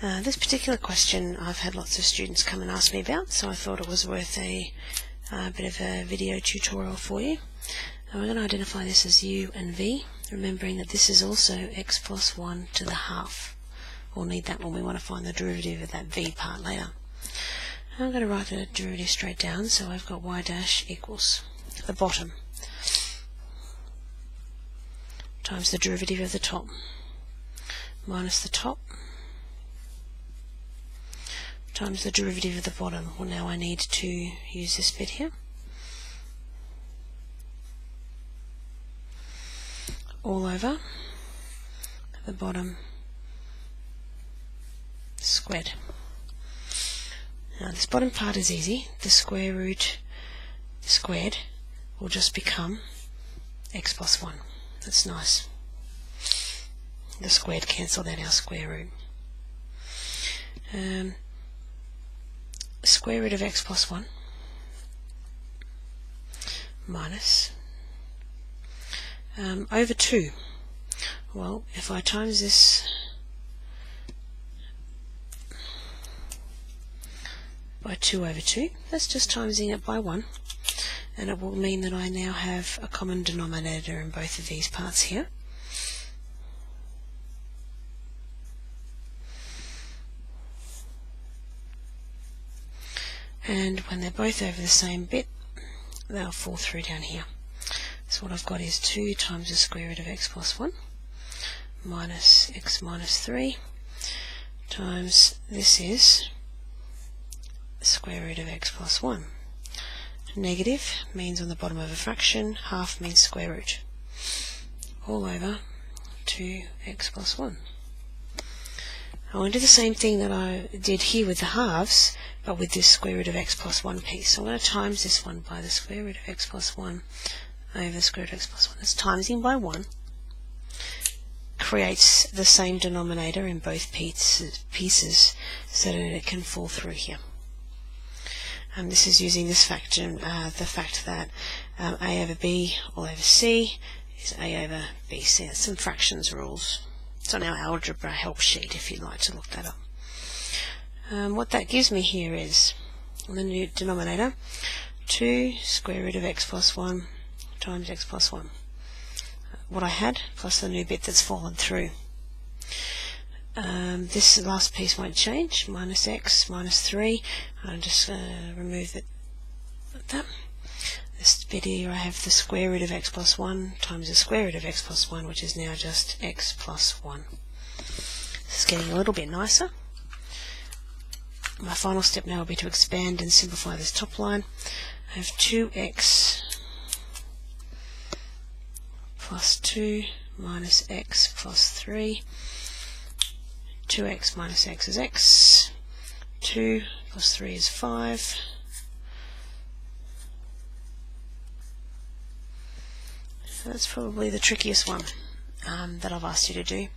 This particular question I've had lots of students come and ask me about, so I thought it was worth a bit of a video tutorial for you. Now we're going to identify this as u and v, remembering that this is also x plus 1 to the half. We'll need that when we want to find the derivative of that v part later. I'm going to write the derivative straight down, so I've got y dash equals the bottom times the derivative of the top minus the top times the derivative of the bottom. Well, now I need to use this bit here. All over the bottom squared. Now this bottom part is easy. The square root squared will just become x plus 1. That's nice. The squared cancelled out our square root. Square root of x plus 1 minus over 2. Well, if I times this by 2 over 2, that's just timesing it by 1, and it will mean that I now have a common denominator in both of these parts here. And when they're both over the same bit, they'll fall through down here. So what I've got is 2 times the square root of x plus 1 minus x minus 3 times this is the square root of x plus 1. Negative means on the bottom of a fraction, half means square root, all over 2x plus 1. I want to do the same thing that I did here with the halves, but with this square root of x plus 1 piece. So I'm going to times this one by the square root of x plus 1 over the square root of x plus 1. That's timesing by 1. Creates the same denominator in both pieces so that it can fall through here. This is using this fact, the fact that a over b all over c is a over bc. That's some fractions rules. It's on our algebra help sheet if you'd like to look that up. What that gives me here is, on the new denominator, 2 square root of x plus 1 times x plus 1. What I had, plus the new bit that's fallen through. This last piece won't change, minus x minus 3. I'll just remove it like that. This bit here I have the square root of x plus 1 times the square root of x plus 1, which is now just x plus 1. This is getting a little bit nicer. My final step now will be to expand and simplify this top line. I have 2x plus 2 minus x plus 3. 2x minus x is x. 2 plus 3 is 5. So that's probably the trickiest one that I've asked you to do.